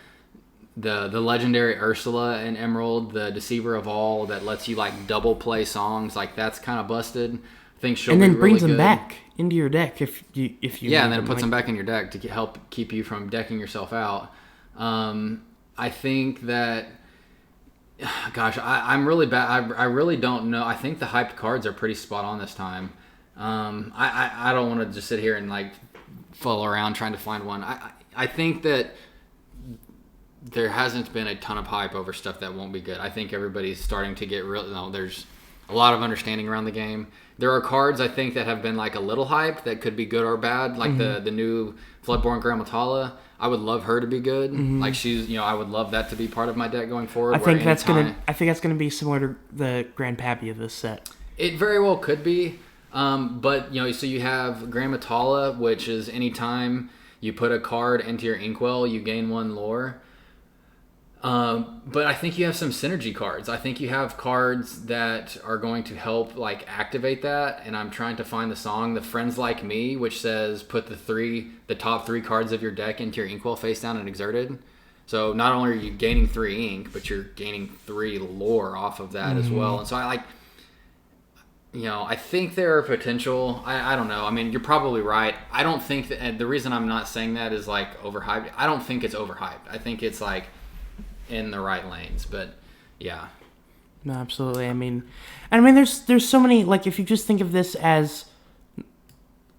Speaker 1: legendary Ursula in Emerald, the Deceiver of All, that lets you like double play songs, like that's kind of busted. I think she'll
Speaker 2: and then
Speaker 1: be
Speaker 2: brings
Speaker 1: really
Speaker 2: them
Speaker 1: good.
Speaker 2: back into your deck if you
Speaker 1: and then it puts them back in your deck to help keep you from decking yourself out. I think that, gosh, I'm really bad. I really don't know. I think the hyped cards are pretty spot on this time. I don't want to just sit here and like follow around trying to find one. I think that there hasn't been a ton of hype over stuff that won't be good. I think everybody's starting to get there's a lot of understanding around the game. There are cards I think that have been like a little hyped that could be good or bad, like the new Floodborn Grammatala. I would love her to be good. Like she's, I would love that to be part of my deck going forward.
Speaker 2: I think that's gonna be similar to the Grand Pappy of this set.
Speaker 1: It very well could be, but so you have Grammatala, which is anytime you put a card into your Inkwell, you gain 1 lore. But I think you have some synergy cards. I think you have cards that are going to help like activate that. And I'm trying to find the song, The Friends Like Me, which says put the top 3 cards of your deck into your Inkwell face down and exerted. So not only are you gaining 3 ink, but you're gaining 3 lore off of that as well. And so I think there are potential. I don't know. I mean, you're probably right. I don't think that, and the reason I'm not saying that is like overhyped. I don't think it's overhyped. I think it's like in the right lanes, but yeah.
Speaker 2: No, absolutely. I mean, there's so many, like, if you just think of this as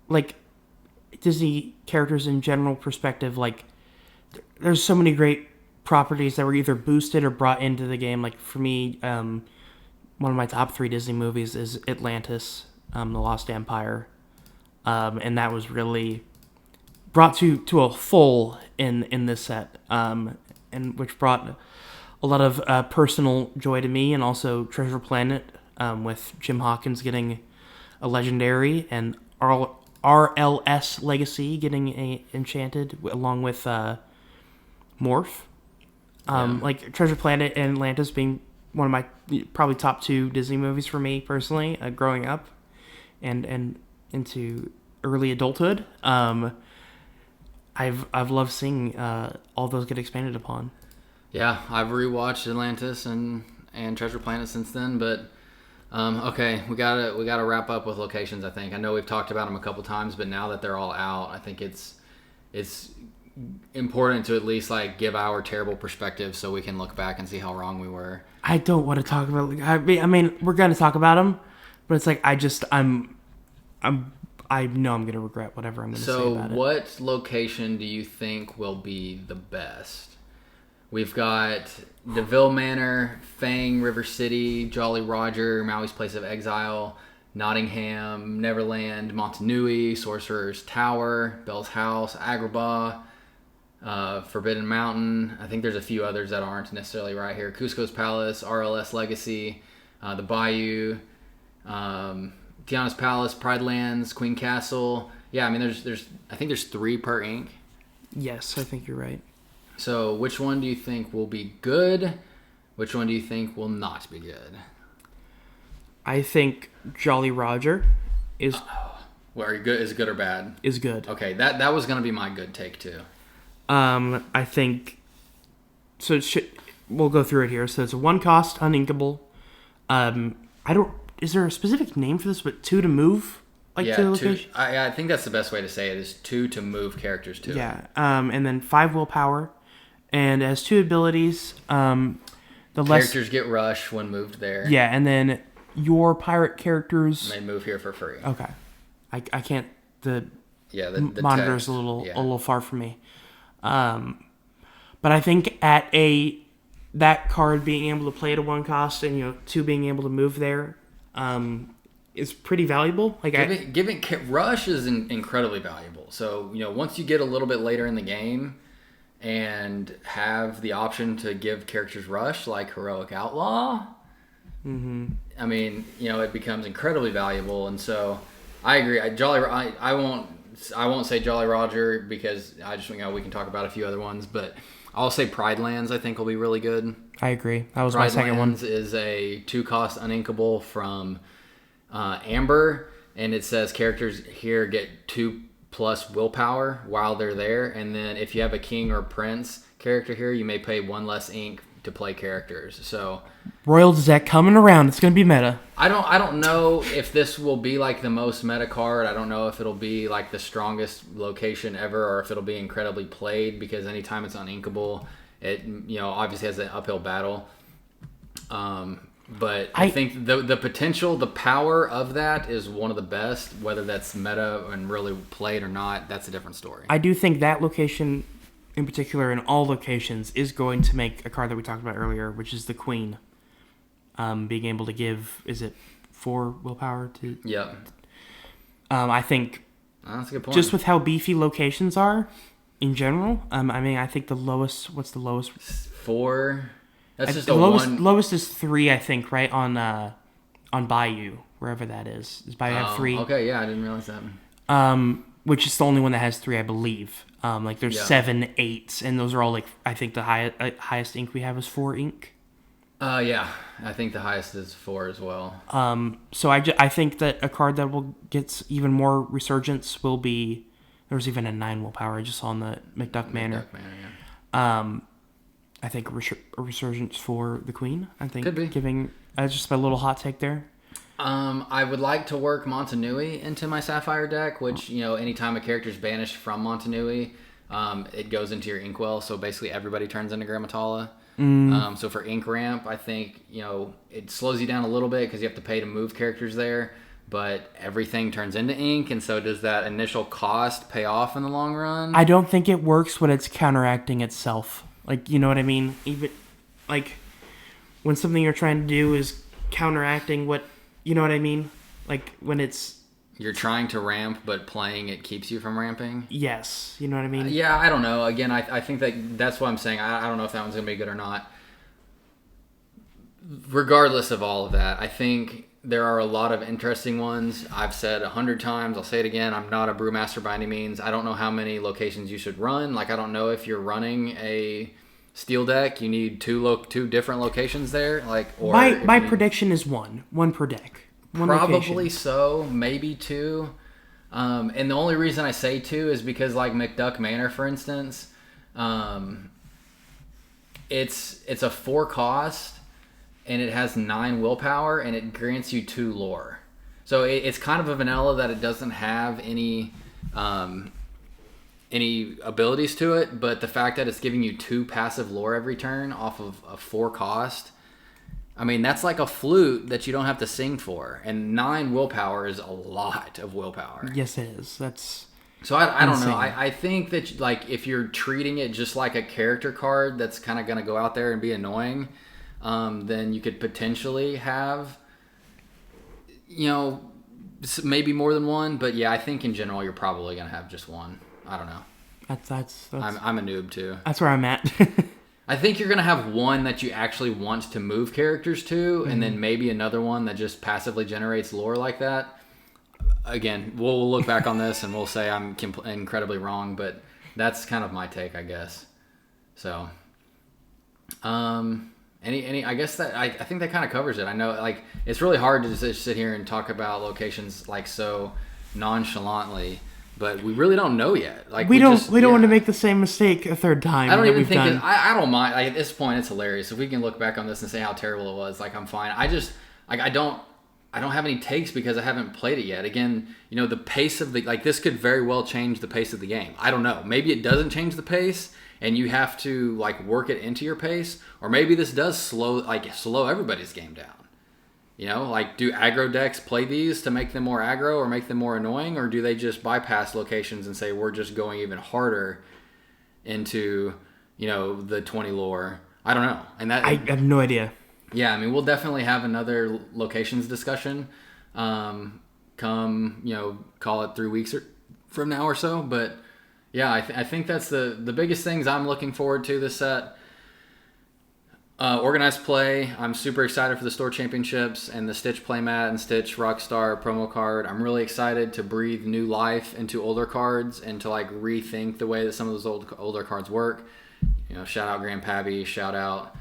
Speaker 2: like Disney characters in general perspective, like there's so many great properties that were either boosted or brought into the game. Like for me, one of my top 3 Disney movies is Atlantis, The Lost Empire, and that was really brought to a full in this set. And which brought a lot of personal joy to me, and also Treasure Planet, with Jim Hawkins getting a legendary, and RLS Legacy getting a enchanted, along with Morph. Like Treasure Planet and Atlantis being one of my probably top 2 Disney movies for me personally, growing up and into early adulthood. I've loved seeing all those get expanded upon.
Speaker 1: Yeah, I've rewatched Atlantis and Treasure Planet since then, but okay, we gotta wrap up with locations. I think I know we've talked about them a couple times, but now that they're all out, I think it's important to at least like give our terrible perspective so we can look back and see how wrong we were.
Speaker 2: I don't want to talk about. I mean, we're gonna talk about them, but it's like I know I'm going to regret whatever I'm going to say about it.
Speaker 1: So what location do you think will be the best? We've got DeVille Manor, Fang, River City, Jolly Roger, Maui's Place of Exile, Nottingham, Neverland, Montanui, Sorcerer's Tower, Bell's House, Agrabah, Forbidden Mountain. I think there's a few others that aren't necessarily right here. Cusco's Palace, RLS Legacy, the Bayou, Tiana's Palace, Pride Lands, Queen Castle. Yeah, I mean, I think there's 3 per ink.
Speaker 2: Yes, I think you're right.
Speaker 1: So which one do you think will be good? Which one do you think will not be good?
Speaker 2: I think Jolly Roger is
Speaker 1: Well, are you good? Is it good or bad?
Speaker 2: is good.
Speaker 1: Okay, that was gonna be my good take too.
Speaker 2: I think so. We'll go through it here. So it's a 1 cost, uninkable. I don't. Is there a specific name for this? But 2 to move, to the location.
Speaker 1: I think that's the best way to say it. Is 2 to move characters to.
Speaker 2: Yeah. And then 5 willpower, and it has 2 abilities. The
Speaker 1: Characters get rush when moved there.
Speaker 2: Yeah, and then your pirate characters
Speaker 1: They move here for free.
Speaker 2: Okay, I can't. The
Speaker 1: the
Speaker 2: monitor's
Speaker 1: text.
Speaker 2: a little far from me. But I think at that card being able to play at a 1 cost and 2 being able to move there, is pretty valuable. Like
Speaker 1: giving rush is incredibly valuable. So once you get a little bit later in the game and have the option to give characters rush, like Heroic Outlaw.
Speaker 2: Mm-hmm.
Speaker 1: I mean, it becomes incredibly valuable, and so I agree. I won't say Jolly Roger because I just we can talk about a few other ones, but I'll say Pride Lands. I think will be really good.
Speaker 2: I agree. That was
Speaker 1: Pride
Speaker 2: my second
Speaker 1: Lands
Speaker 2: one.
Speaker 1: is a 2 cost uninkable from Amber, and it says characters here get 2 plus willpower while they're there, and then if you have a king or prince character here, you may pay 1 less ink to play characters. So
Speaker 2: Royal Deck coming around. It's gonna be meta.
Speaker 1: I don't know if this will be like the most meta card. I don't know if it'll be like the strongest location ever, or if it'll be incredibly played, because anytime it's uninkable, it obviously has an uphill battle. But I think the potential, the power of that is one of the best. Whether that's meta and really played or not, that's a different story.
Speaker 2: I do think that location, in particular, in all locations, is going to make a card that we talked about earlier, which is the Queen. Being able to give, is it 4 willpower to?
Speaker 1: Yeah.
Speaker 2: I think.
Speaker 1: That's a good point.
Speaker 2: Just with how beefy locations are, in general. I think the lowest. What's the lowest?
Speaker 1: 4. That's just
Speaker 2: the
Speaker 1: a
Speaker 2: lowest.
Speaker 1: 1.
Speaker 2: Lowest is 3, I think, right on Bayou, wherever that is. Does Bayou have 3?
Speaker 1: Okay, yeah, I didn't realize that.
Speaker 2: Which is the only one that has 3, I believe. There's 7, 8, and those are all I think the highest ink we have is 4 ink.
Speaker 1: Yeah, I think the highest is 4 as well.
Speaker 2: So I think that a card that will get even more resurgence will be. There's even a 9 willpower I just saw on the McDuck Manor.
Speaker 1: Yeah.
Speaker 2: I think a resurgence for the Queen. I think
Speaker 1: could be
Speaker 2: giving just a little hot take there.
Speaker 1: I would like to work Montanui into my Sapphire deck, which anytime a character is banished from Montanui, it goes into your Inkwell. So basically, everybody turns into Grammatala. So for ink ramp, I think it slows you down a little bit because you have to pay to move characters there, but everything turns into ink, and so does that initial cost pay off in the long run?
Speaker 2: I don't think it works when it's counteracting itself. Like, you know what I mean? Even like when something you're trying to do is counteracting what, you know what I mean? Like when
Speaker 1: you're trying to ramp, but playing it keeps you from ramping?
Speaker 2: Yes. You know what I mean?
Speaker 1: Yeah, I don't know. Again, I think that's what I'm saying. I don't know if that one's going to be good or not. Regardless of all of that, I think there are a lot of interesting ones. I've said 100 times, I'll say it again, I'm not a brewmaster by any means. I don't know how many locations you should run. Like, I don't know if you're running a steel deck, you need two different locations there. Like, or
Speaker 2: my prediction is one per deck.
Speaker 1: Probably
Speaker 2: location.
Speaker 1: So, maybe 2. And the only reason I say 2 is because, like McDuck Manor, for instance, it's a 4 cost, and it has 9 willpower, and it grants you 2 lore. So it's kind of a vanilla that it doesn't have any abilities to it, but the fact that it's giving you 2 passive lore every turn off of a 4 cost. I mean, that's like a flute that you don't have to sing for. And 9 willpower is a lot of willpower.
Speaker 2: Yes, it is. That's
Speaker 1: so I don't know. I think that like if you're treating it just like a character card that's kind of going to go out there and be annoying, then you could potentially have, maybe more than 1. But yeah, I think in general you're probably going to have just 1. I don't know.
Speaker 2: That's
Speaker 1: I'm a noob too.
Speaker 2: That's where I'm at.
Speaker 1: I think you're going to have 1 that you actually want to move characters to, and then maybe another one that just passively generates lore like that. Again, we'll look back on this and we'll say I'm incredibly wrong, but that's kind of my take, I guess. So, I guess that I think that kind of covers it. I know, like, it's really hard to just sit here and talk about locations like so nonchalantly, but we really don't know yet. Like,
Speaker 2: we don't want to make the same mistake a third time.
Speaker 1: I don't even think I don't mind. Like, at this point, it's hilarious. If we can look back on this and say how terrible it was, like, I'm fine. I just like I don't have any takes because I haven't played it yet. Again, the pace of this could very well change the pace of the game. I don't know. Maybe it doesn't change the pace, and you have to like work it into your pace, or maybe this does slow everybody's game down. Like, do aggro decks play these to make them more aggro or make them more annoying, or do they just bypass locations and say we're just going even harder into the 20 lore? I don't know, and that
Speaker 2: I have no idea.
Speaker 1: Yeah, I mean, we'll definitely have another locations discussion come, call it 3 weeks from now or so. But yeah, I think that's the biggest things I'm looking forward to this set. Organized play. I'm super excited for the store championships and the Stitch playmat and Stitch Rockstar promo card. I'm really excited to breathe new life into older cards and to like rethink the way that some of those older cards work. Shout out Grandpappy, shout out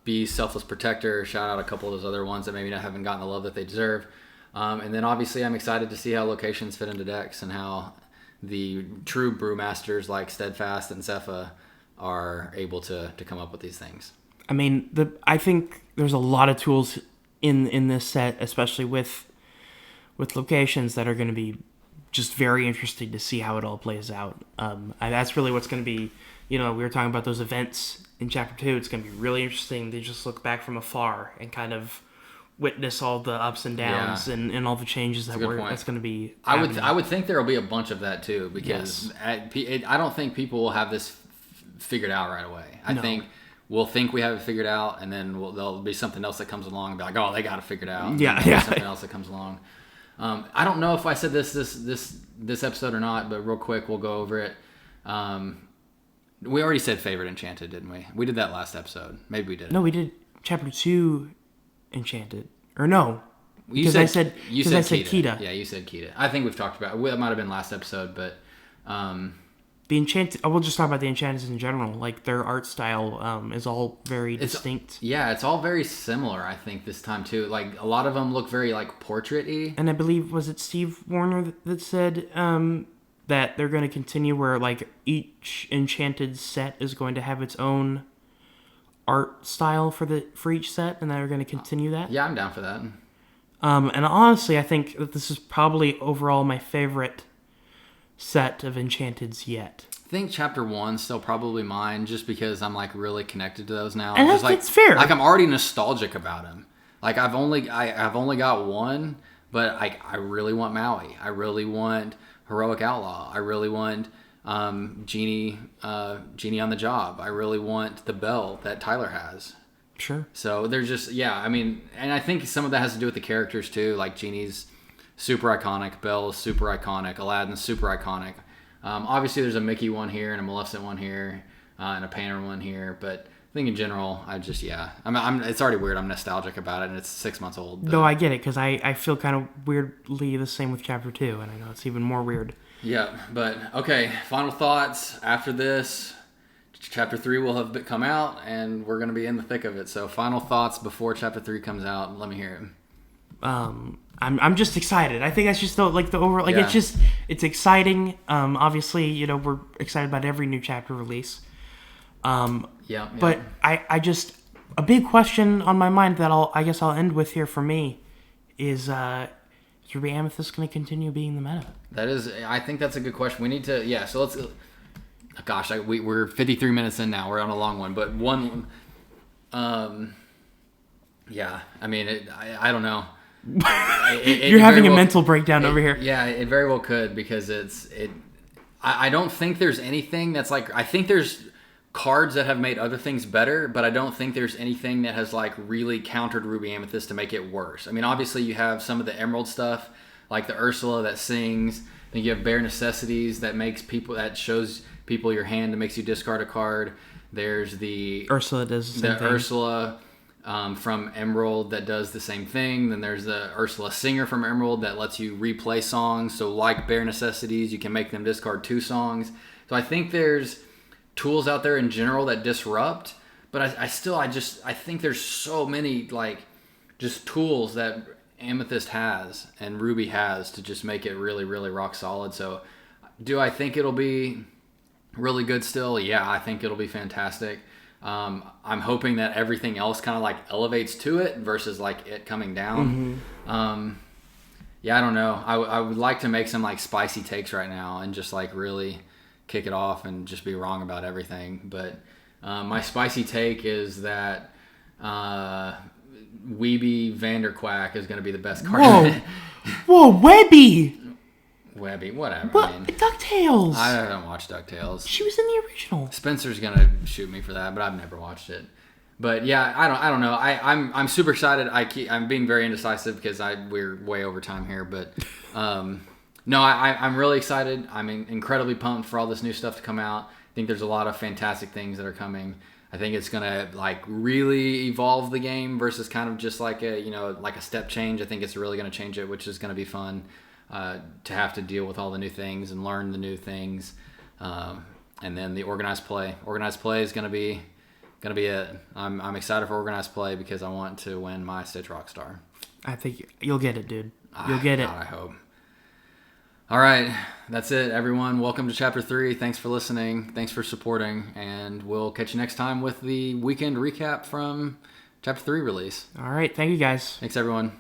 Speaker 1: Beast, Selfless Protector, shout out a couple of those other ones that maybe haven't gotten the love that they deserve. And then obviously I'm excited to see how locations fit into decks and how the true brewmasters like Steadfast and Zepha are able to come up with these things.
Speaker 2: I mean, I think there's a lot of tools in this set, especially with locations, that are going to be just very interesting to see how it all plays out. And that's really what's going to be, we were talking about those events in Chapter 2. It's going to be really interesting to just look back from afar and kind of witness all the ups and downs and all the changes that's going to be happening.
Speaker 1: I would think there will be a bunch of that too, because I don't think people will have this figured out right away. I think we'll think we have it figured out, and then there'll be something else that comes along and be like, oh, they got it figured out. Something else that comes along. I don't know if I said this episode or not, but real quick, we'll go over it. We already said favorite Enchanted, didn't we? We did that last episode. Maybe we did.
Speaker 2: No, we did Chapter 2 Enchanted. Or no.
Speaker 1: You said
Speaker 2: Kita.
Speaker 1: Yeah, you said Kita. I think we've talked about it. That might have been last episode, but
Speaker 2: the Enchanted, we'll just talk about the Enchanted in general. Like, their art style is all very distinct.
Speaker 1: Yeah, it's all very similar, I think, this time, too. Like, a lot of them look very, like, portrait-y.
Speaker 2: And I believe, was it Steve Warner that said that they're going to continue where, like, each Enchanted set is going to have its own art style for each set, and they're going to continue that?
Speaker 1: Yeah, I'm down for that.
Speaker 2: And honestly, I think that this is probably overall my favorite set of Enchanteds yet.
Speaker 1: I think Chapter 1's still probably mine, just because I'm like really connected to those now.
Speaker 2: And that's fair.
Speaker 1: Like, I'm already nostalgic about them. Like, I've only got one, but I really want Maui. I really want Heroic Outlaw. I really want Genie on the Job. I really want the bell that Tyler has.
Speaker 2: Sure.
Speaker 1: So there's just, I mean, and I think some of that has to do with the characters too. Like, Genie's super iconic, Belle is super iconic, Aladdin's super iconic. Obviously there's a Mickey one here and a Maleficent one here and a Painter one here, but I think in general, I just, it's already weird. I'm nostalgic about it, and it's 6 months old. But...
Speaker 2: No, I get it, because I feel kind of weirdly the same with Chapter 2, and I know it's even more weird.
Speaker 1: Yeah, but okay, final thoughts after this. Chapter 3 will have come out, and we're going to be in the thick of it. So final thoughts before Chapter 3 comes out. Let me hear it.
Speaker 2: I'm just excited. I think that's just the overall, it's exciting. Obviously, we're excited about every new chapter release. But I just, a big question on my mind that I'll end with here for me is Ruby Amethyst going to continue being the meta?
Speaker 1: I think that's a good question. We need to, so let's, gosh, we're 53 minutes in now. We're on a long one, but I mean, I don't know.
Speaker 2: You're having a mental breakdown over here.
Speaker 1: Yeah, it very well could, because I don't think there's anything that's like, I think there's cards that have made other things better, but I don't think there's anything that has like really countered Ruby Amethyst to make it worse. I mean, obviously you have some of the Emerald stuff, like the Ursula that sings. Then you have Bare Necessities that shows people your hand and makes you discard a card. There's the
Speaker 2: Ursula does the same thing.
Speaker 1: Ursula from Emerald that does the same thing. Then there's the Ursula Singer from Emerald that lets you replay songs. So like Bare Necessities, you can make them discard 2 songs. So I think there's tools out there in general that disrupt. But I think there's so many like just tools that Amethyst has and Ruby has to just make it really, really rock solid. So do I think it'll be really good still? Yeah, I think it'll be fantastic. I'm hoping that everything else kind of like elevates to it versus like it coming down. Yeah, I don't know. I would like to make some like spicy takes right now and just like really kick it off and just be wrong about everything. But my spicy take is that Weeby Vanderquack is going to be the best card.
Speaker 2: Whoa, Webby!
Speaker 1: Webby, whatever.
Speaker 2: What?
Speaker 1: I mean,
Speaker 2: DuckTales!
Speaker 1: I haven't watched DuckTales.
Speaker 2: She was in the original.
Speaker 1: Spencer's going to shoot me for that, but I've never watched it. But yeah, I don't know. I'm super excited. I'm being very indecisive because we're way over time here. But no, I'm really excited. I'm incredibly pumped for all this new stuff to come out. I think there's a lot of fantastic things that are coming. I think it's gonna like really evolve the game versus kind of just like a step change. I think it's really gonna change it, which is gonna be fun to have to deal with all the new things and learn the new things. And then the organized play. Organized play is gonna be it. I'm excited for organized play because I want to win my Stitch Rockstar.
Speaker 2: I think you'll get it, dude. You'll get it.
Speaker 1: God, I hope. All right, that's it, everyone. Welcome to Chapter 3. Thanks for listening. Thanks for supporting. And we'll catch you next time with the weekend recap from Chapter 3 release.
Speaker 2: All right, thank you, guys.
Speaker 1: Thanks, everyone.